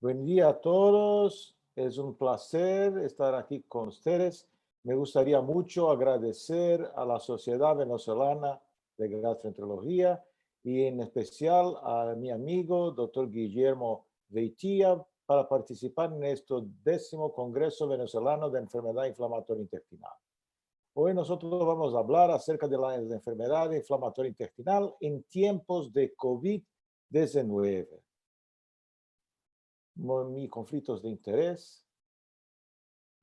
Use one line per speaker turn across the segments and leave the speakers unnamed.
Buen día a todos. Es un placer estar aquí con ustedes. Me gustaría mucho agradecer a la Sociedad Venezolana de Gastroenterología y en especial a mi amigo, doctor Guillermo Veitía, para participar en este 10º Congreso Venezolano de Enfermedad Inflamatoria Intestinal. Hoy nosotros vamos a hablar acerca de la enfermedad inflamatoria intestinal en tiempos de COVID-19. Mis conflictos de interés.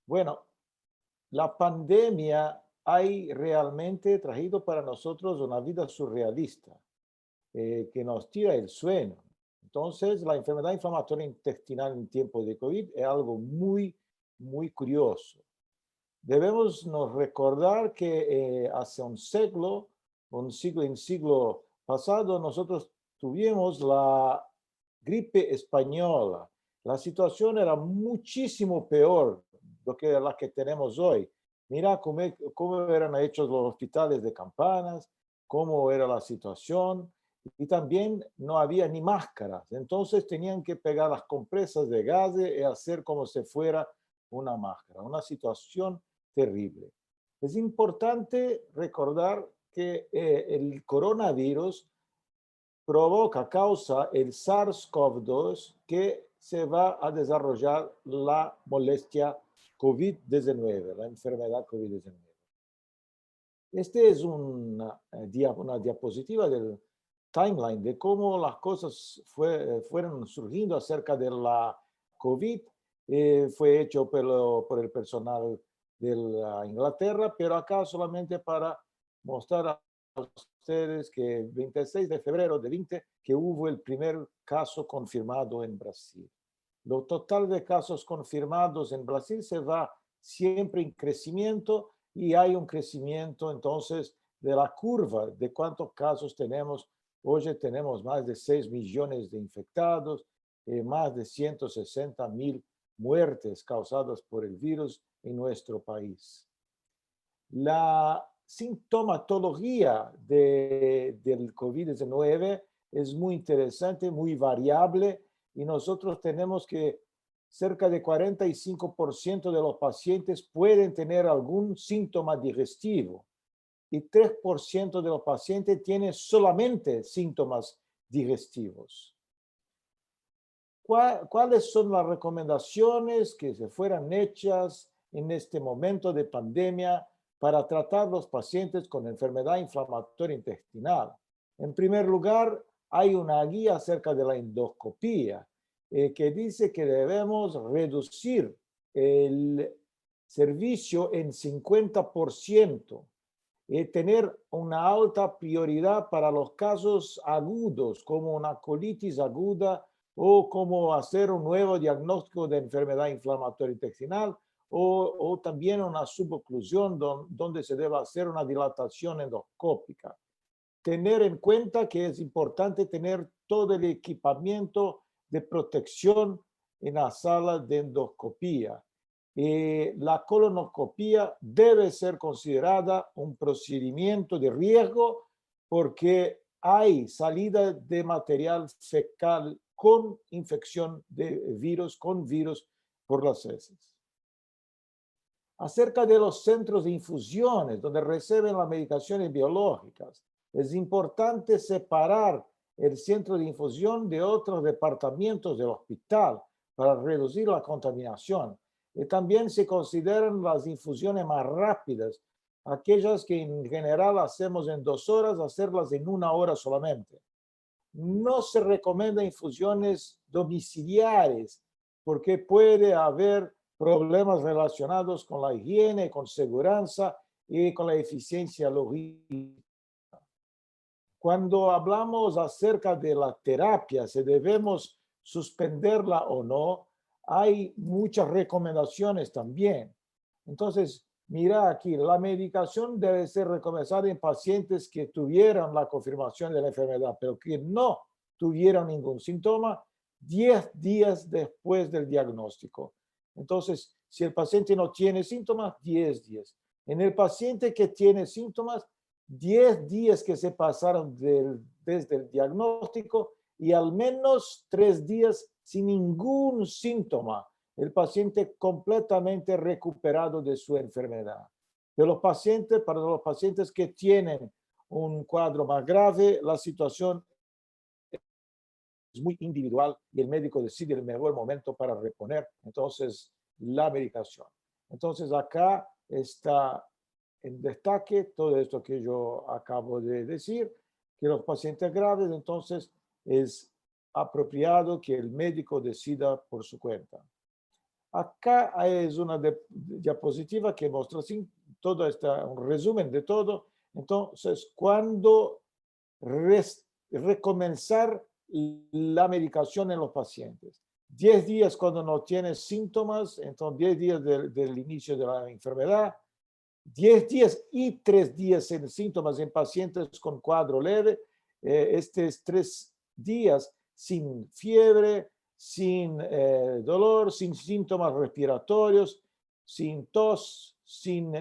Bueno, la pandemia ha realmente traído para nosotros una vida surrealista que nos tira el sueño. Entonces, la enfermedad inflamatoria intestinal en tiempo de COVID es algo muy curioso. Debemos nos recordar que hace un siglo pasado, nosotros tuvimos la gripe española. La situación era muchísimo peor de que la que tenemos hoy. Mira cómo eran hechos los hospitales de campanas, cómo era la situación, y también no había ni máscaras. Entonces tenían que pegar las compresas de gas y hacer como si fuera una máscara. Una situación terrible. Es importante recordar que el coronavirus causa el SARS-CoV-2 que se va a desarrollar la molestia COVID-19, la enfermedad COVID-19. Este es una diapositiva del timeline de cómo las cosas fueron surgiendo acerca de la COVID. Fue hecho por el personal de la Inglaterra, pero acá solamente para mostrar a ustedes que el 26 de febrero de 20 que hubo el primer caso confirmado en Brasil. Lo total de casos confirmados en Brasil se va siempre en crecimiento y hay un crecimiento entonces de la curva de cuántos casos tenemos. Hoy tenemos más de 6 millones de infectados, más de 160.000 muertes causadas por el virus en nuestro país. La sintomatología del COVID-19 es muy interesante, muy variable, y nosotros tenemos que cerca de 45% de los pacientes pueden tener algún síntoma digestivo y 3% de los pacientes tienen solamente síntomas digestivos. ¿Cuáles son las recomendaciones que se fueran hechas en este momento de pandemia para tratar los pacientes con enfermedad inflamatoria intestinal? En primer lugar, hay una guía acerca de la endoscopía que dice que debemos reducir el servicio en 50%, tener una alta prioridad para los casos agudos, como una colitis aguda o como hacer un nuevo diagnóstico de enfermedad inflamatoria intestinal o también una suboclusión donde se debe hacer una dilatación endoscópica. Tener en cuenta que es importante tener todo el equipamiento de protección en la sala de endoscopía. La colonoscopía debe ser considerada un procedimiento de riesgo porque hay salida de material fecal con infección de virus, con virus por las heces. Acerca de los centros de infusiones, donde reciben las medicaciones biológicas, es importante separar el centro de infusión de otros departamentos del hospital para reducir la contaminación. Y también se consideran las infusiones más rápidas, aquellas que en general hacemos en 2 horas, hacerlas en 1 hora solamente. No se recomienda infusiones domiciliares porque puede haber problemas relacionados con la higiene, con seguridad y con la eficiencia logística. Cuando hablamos acerca de la terapia, si debemos suspenderla o no, hay muchas recomendaciones también. Entonces, mira aquí, la medicación debe ser recomendada en pacientes que tuvieran la confirmación de la enfermedad, pero que no tuvieran ningún síntoma 10 días después del diagnóstico. Entonces, si el paciente no tiene síntomas, 10 días. En el paciente que tiene síntomas, 10 días que se pasaron desde el diagnóstico y al menos 3 días sin ningún síntoma. El paciente completamente recuperado de su enfermedad. Para los pacientes que tienen un cuadro más grave, la situación es muy individual y el médico decide el mejor momento para reponer entonces la medicación. Entonces acá está en destaque todo esto que yo acabo de decir, que los pacientes graves entonces es apropiado que el médico decida por su cuenta. Acá es una diapositiva que muestra todo un resumen de todo. Entonces, cuando recomenzar la medicación en los pacientes. 10 días cuando no tiene síntomas, entonces 10 días del inicio de la enfermedad, 10 días y 3 días sin síntomas en pacientes con cuadro leve, estos 3 días sin fiebre, sin dolor, sin síntomas respiratorios, sin tos, sin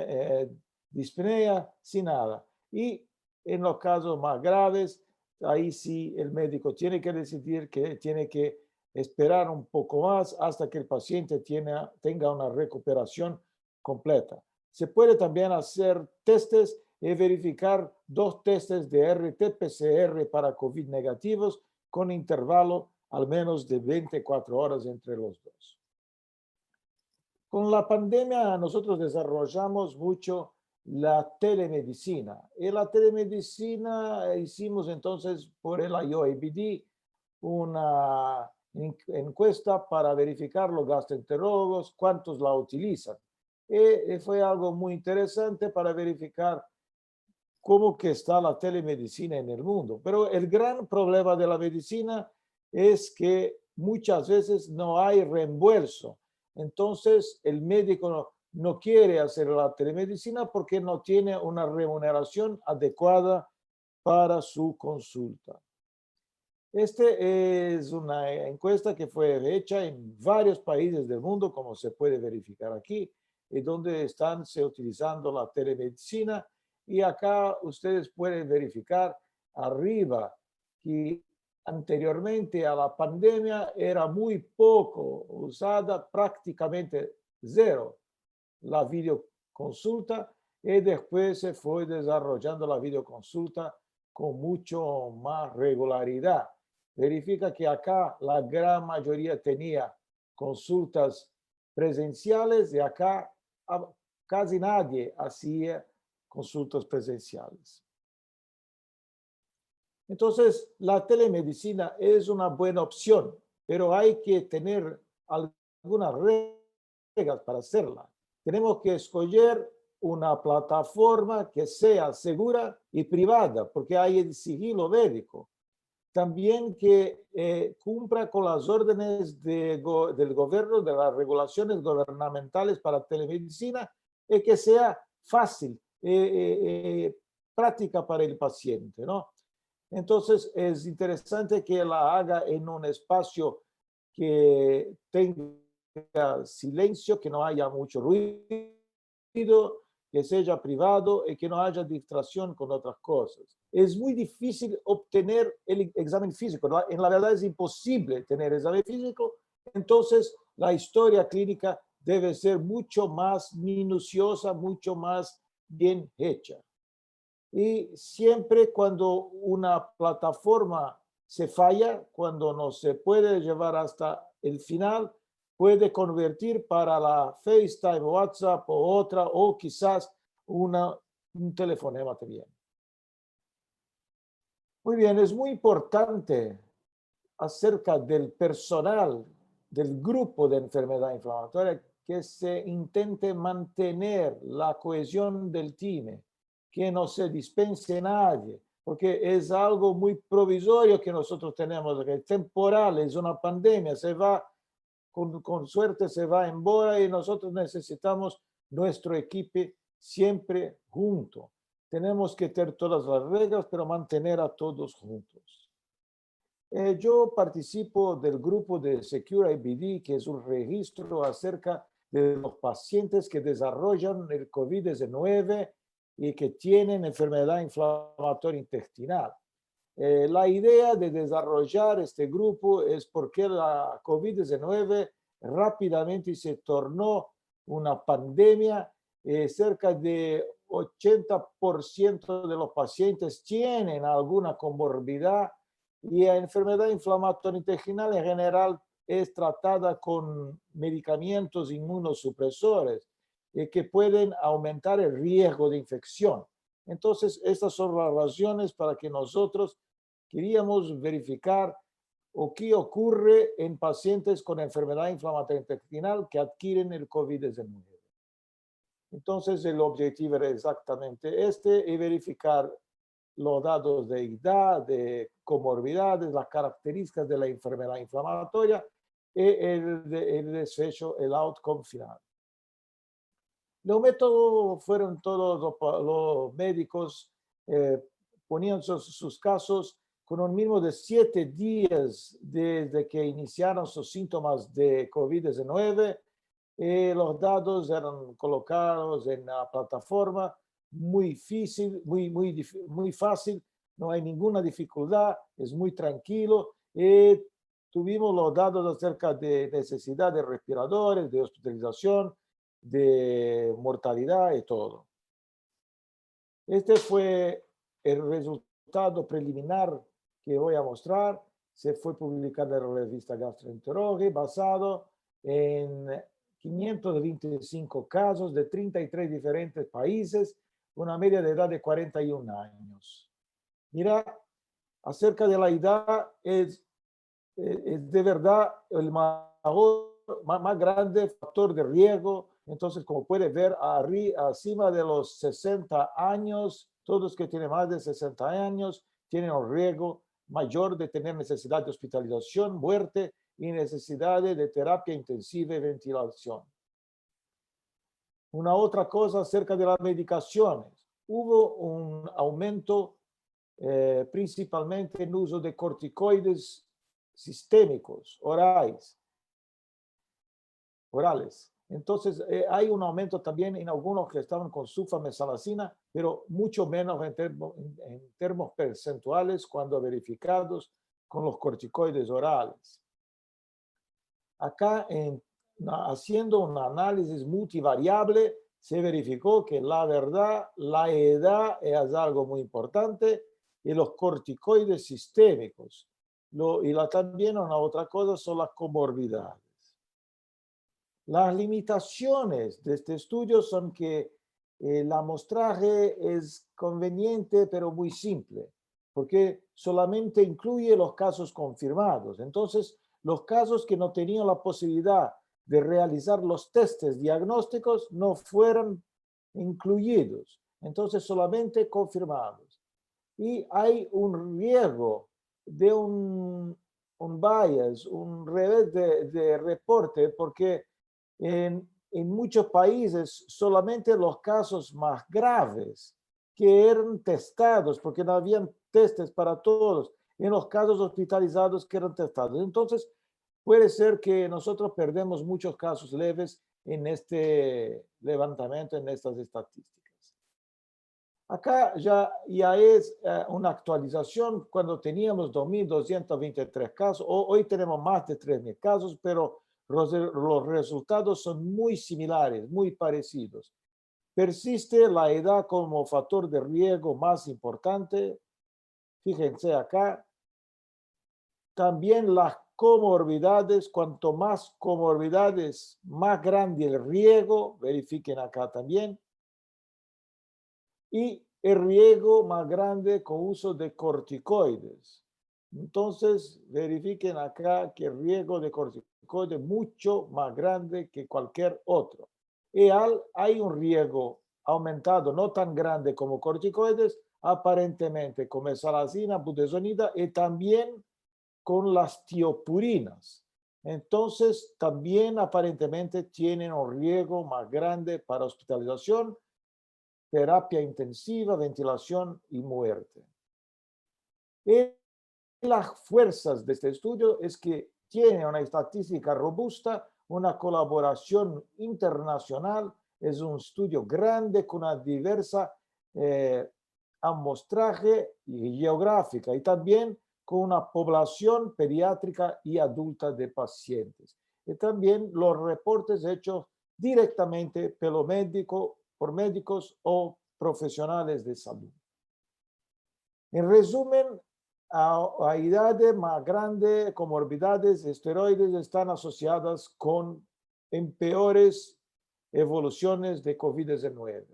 dispnea, sin nada. Y en los casos más graves, ahí sí el médico tiene que decidir que tiene que esperar un poco más hasta que el paciente tenga una recuperación completa. Se puede también hacer testes y verificar 2 testes de RT-PCR para COVID negativos con intervalo al menos de 24 horas entre los dos. Con la pandemia nosotros desarrollamos mucho la telemedicina. Y la telemedicina hicimos entonces por el IOABD una encuesta para verificar los gastroenterólogos, cuántos la utilizan. Y fue algo muy interesante para verificar cómo que está la telemedicina en el mundo. Pero el gran problema de la medicina es que muchas veces no hay reembolso. Entonces, el médico no quiere hacer la telemedicina porque no tiene una remuneración adecuada para su consulta. Este es una encuesta que fue hecha en varios países del mundo, como se puede verificar aquí, y donde están utilizando la telemedicina. Y acá ustedes pueden verificar arriba que anteriormente a la pandemia era muy poco usada, prácticamente cero, la videoconsulta, y después se fue desarrollando la videoconsulta con mucho más regularidad. Verifica que acá la gran mayoría tenía consultas presenciales y acá casi nadie hacía consultas presenciales. Entonces, la telemedicina es una buena opción, pero hay que tener algunas reglas para hacerla. Tenemos que escoger una plataforma que sea segura y privada, porque hay el sigilo médico. También que cumpla con las órdenes del gobierno, de las regulaciones gubernamentales para telemedicina, y que sea fácil, práctica para el paciente, ¿no? Entonces, es interesante que la haga en un espacio que tenga silencio, que no haya mucho ruido, que sea privado y que no haya distracción con otras cosas. Es muy difícil obtener el examen físico, ¿no? En la verdad es imposible tener examen físico, entonces la historia clínica debe ser mucho más minuciosa, mucho más bien hecha. Y siempre cuando una plataforma se falla, cuando no se puede llevar hasta el final, puede convertir para la FaceTime, WhatsApp o otra, o quizás un telefonema también. Muy bien, es muy importante acerca del personal del grupo de enfermedad inflamatoria que se intente mantener la cohesión del team, que no se dispense nadie, porque es algo muy provisorio que nosotros tenemos, que es temporal, es una pandemia, se va, con suerte se va embora y nosotros necesitamos nuestro equipo siempre junto. Tenemos que tener todas las reglas, pero mantener a todos juntos. Yo participo del grupo de Secure IBD, que es un registro acerca de los pacientes que desarrollan el COVID-19 y que tienen enfermedad inflamatoria intestinal. La idea de desarrollar este grupo es porque la COVID-19 rápidamente se tornó una pandemia. Cerca de 80% de los pacientes tienen alguna comorbilidad y la enfermedad inflamatoria intestinal en general es tratada con medicamentos inmunosupresores que pueden aumentar el riesgo de infección. Entonces, estas son las razones para que nosotros queríamos verificar o qué ocurre en pacientes con enfermedad inflamatoria intestinal que adquieren el COVID-19. Entonces, el objetivo era exactamente este, y verificar los datos de edad, de comorbilidades, las características de la enfermedad inflamatoria y el desfecho, el outcome final. Los métodos fueron todos los médicos ponían sus casos con un mínimo de 7 días desde que iniciaron sus síntomas de COVID-19. Los datos eran colocados en la plataforma, muy fácil, no hay ninguna dificultad, es muy tranquilo. Tuvimos los datos acerca de necesidad de respiradores, de hospitalización, de mortalidad y todo. Este fue el resultado preliminar que voy a mostrar. Se fue publicado en la revista Gastroenterology basado en 525 casos de 33 diferentes países, una media de edad de 41 años. Mira, acerca de la edad, es de verdad el más grande factor de riesgo. Entonces, como puede ver, acima de los 60 años, todos los que tienen más de 60 años tienen un riesgo mayor de tener necesidad de hospitalización, muerte y necesidades de terapia intensiva y ventilación. Una otra cosa acerca de las medicaciones. Hubo un aumento principalmente en uso de corticoides sistémicos, orales. Entonces, hay un aumento también en algunos que estaban con sulfamesalacina, pero mucho menos en términos percentuales cuando verificados con los corticoides orales. Acá, haciendo un análisis multivariable, se verificó que la verdad, la edad es algo muy importante y los corticoides sistémicos. También una otra cosa son las comorbilidades. Las limitaciones de este estudio son que el amostraje es conveniente, pero muy simple, porque solamente incluye los casos confirmados. Entonces, los casos que no tenían la posibilidad de realizar los testes diagnósticos no fueron incluidos. Entonces, solamente confirmados. Y hay un riesgo de un bias, un revés de reporte, porque en muchos países solamente los casos más graves que eran testados, porque no habían testes para todos, en los casos hospitalizados que eran testados. Entonces, puede ser que nosotros perdemos muchos casos leves en este levantamiento, en estas estadísticas. Acá ya es una actualización cuando teníamos 2.223 casos. Hoy tenemos más de 3.000 casos, pero los resultados son muy similares, muy parecidos. Persiste la edad como factor de riesgo más importante. Fíjense acá. También las comorbilidades, cuanto más comorbilidades, más grande el riesgo. Verifiquen acá también. Y el riesgo más grande con uso de corticoides. Entonces, verifiquen acá que el riesgo de corticoides es mucho más grande que cualquier otro. Y hay un riesgo aumentado, no tan grande como corticoides, aparentemente con mesalazina, budesonida y también con las tiopurinas. Entonces, también aparentemente tienen un riesgo más grande para hospitalización, terapia intensiva, ventilación y muerte. Y las fuerzas de este estudio es que tiene una estadística robusta, una colaboración internacional, es un estudio grande con una diversa amostraje geográfica y también con una población pediátrica y adulta de pacientes. Y también los reportes hechos directamente por médicos o profesionales de salud. En resumen, a edades más grandes, comorbidades, esteroides están asociadas con peores evoluciones de COVID-19.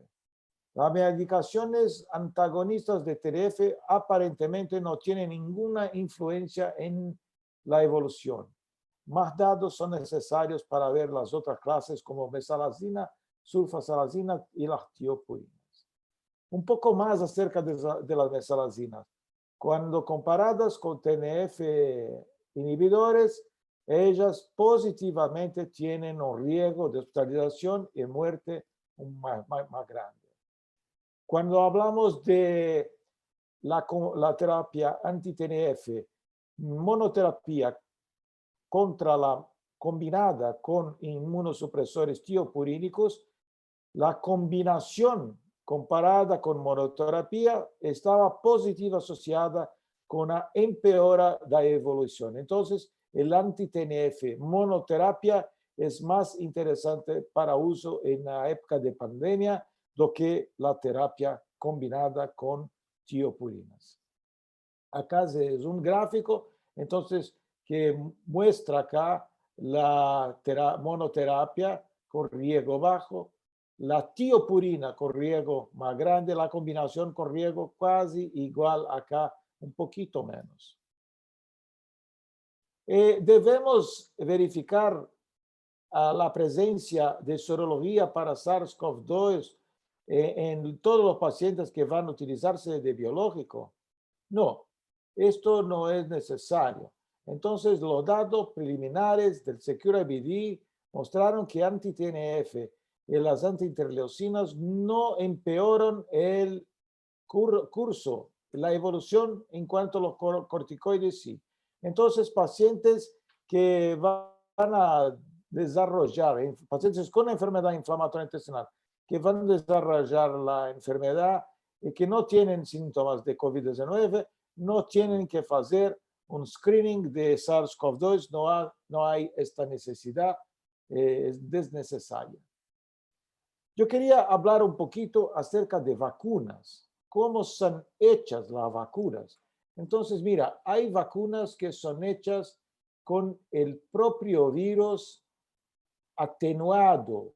Las medicaciones antagonistas de TNF aparentemente no tienen ninguna influencia en la evolución. Más datos son necesarios para ver las otras clases como mesalazina, sulfasalazina y las tiopurinas. Un poco más acerca de las mesalazinas. Cuando comparadas con TNF inhibidores, ellas positivamente tienen un riesgo de hospitalización y muerte más grande. Cuando hablamos de la terapia anti-TNF, monoterapia combinada con inmunosupresores tiopurínicos, la combinación comparada con monoterapia estaba positiva asociada con una empeora de la evolución. Entonces, el anti-TNF monoterapia es más interesante para uso en la época de pandemia do que la terapia combinada con tiopurinas. Acá es un gráfico, entonces, que muestra acá la monoterapia con riesgo bajo, la tiopurina con riesgo más grande, la combinación con riesgo casi igual acá, un poquito menos. Debemos verificar la presencia de serología para SARS-CoV-2 en todos los pacientes que van a utilizarse de biológico. No, esto no es necesario. Entonces, los datos preliminares del SecureIBD mostraron que anti-TNF y las antiinterleucinas no empeoran el curso, la evolución en cuanto a los corticoides sí. Entonces, pacientes que van a desarrollar, pacientes con enfermedad inflamatoria intestinal, que van a desarrollar la enfermedad y que no tienen síntomas de COVID-19, no tienen que hacer un screening de SARS-CoV-2, no hay esta necesidad, es desnecesaria. Yo quería hablar un poquito acerca de vacunas, cómo son hechas las vacunas. Entonces, mira, hay vacunas que son hechas con el propio virus atenuado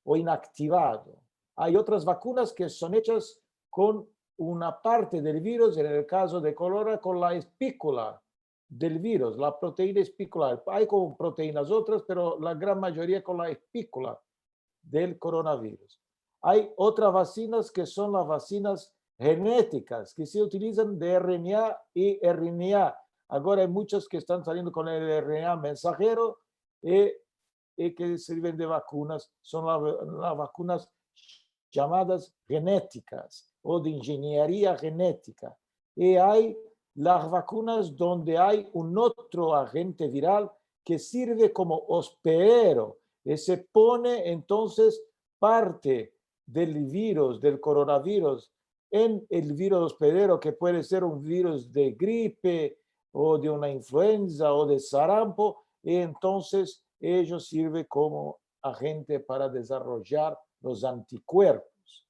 o inactivado. Hay otras vacunas que son hechas con una parte del virus, en el caso de cólera, con la espícula del virus, la proteína espicular. Hay con proteínas otras, pero la gran mayoría con la espícula del coronavirus. Hay otras vacunas que son las vacunas genéticas, que se utilizan de RNA y RNA. Ahora hay muchos que están saliendo con el RNA mensajero y que sirven de vacunas. Son las vacunas llamadas genéticas o de ingeniería genética. Y hay las vacunas donde hay un otro agente viral que sirve como hospedero y se pone entonces parte del virus, del coronavirus, en el virus hospedero, que puede ser un virus de gripe o de una influenza o de sarampo, y entonces ellos sirven como agente para desarrollar los anticuerpos.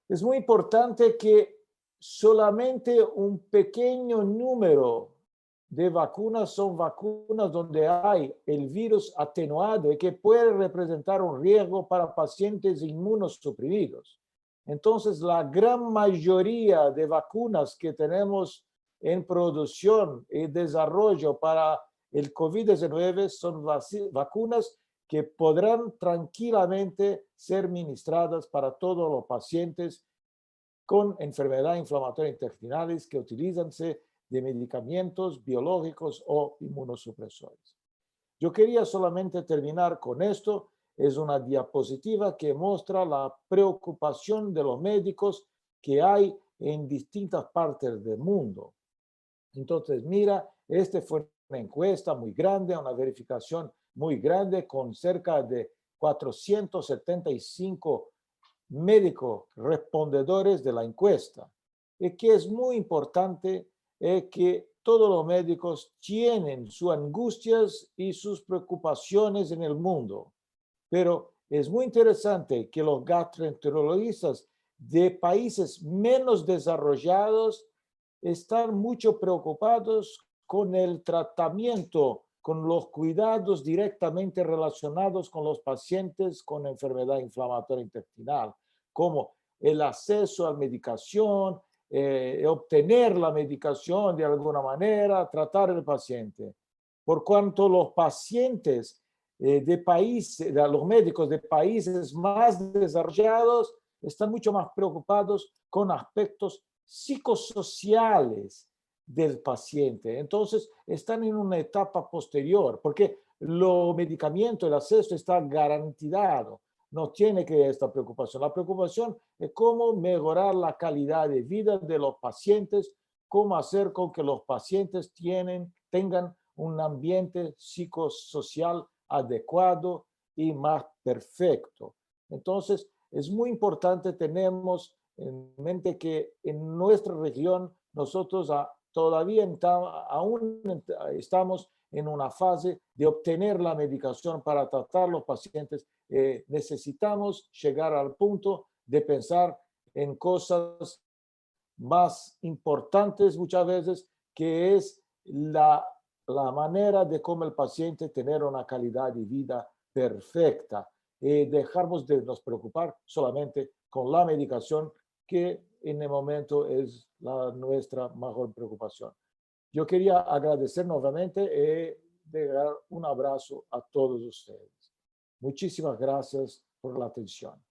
Es muy importante que solamente un pequeño número de vacunas son vacunas donde hay el virus atenuado y que puede representar un riesgo para pacientes inmunosuprimidos. Entonces, la gran mayoría de vacunas que tenemos en producción y desarrollo para el COVID-19 son vacunas que podrán tranquilamente ser ministradas para todos los pacientes con enfermedad inflamatoria intestinales que utilizanse de medicamentos biológicos o inmunosupresores. Yo quería solamente terminar con esto. Es una diapositiva que muestra la preocupación de los médicos que hay en distintas partes del mundo. Entonces, mira, esta fue una encuesta muy grande, una verificación muy grande con cerca de 475 médicos respondedores de la encuesta. Y que es muy importante que todos los médicos tienen sus angustias y sus preocupaciones en el mundo. Pero es muy interesante que los gastroenterologistas de países menos desarrollados están mucho preocupados con el tratamiento, con los cuidados directamente relacionados con los pacientes con enfermedad inflamatoria intestinal, como el acceso a medicación, obtener la medicación de alguna manera, tratar al paciente. Por cuanto los pacientes de países, los médicos de países más desarrollados están mucho más preocupados con aspectos psicosociales del paciente. Entonces, están en una etapa posterior, porque los medicamentos, el acceso está garantizado. No tiene que esta preocupación. La preocupación es cómo mejorar la calidad de vida de los pacientes, cómo hacer con que los pacientes tengan un ambiente psicosocial adecuado y más perfecto. Entonces, es muy importante, tenemos en mente que en nuestra región nosotros todavía aún estamos en una fase de obtener la medicación para tratar los pacientes. Necesitamos llegar al punto de pensar en cosas más importantes muchas veces, que es la manera de cómo el paciente tener una calidad de vida perfecta. Dejarnos de nos preocupar solamente con la medicación, que en el momento es nuestra mejor preocupación. Yo quería agradecer nuevamente y dar un abrazo a todos ustedes. Muchísimas gracias por la atención.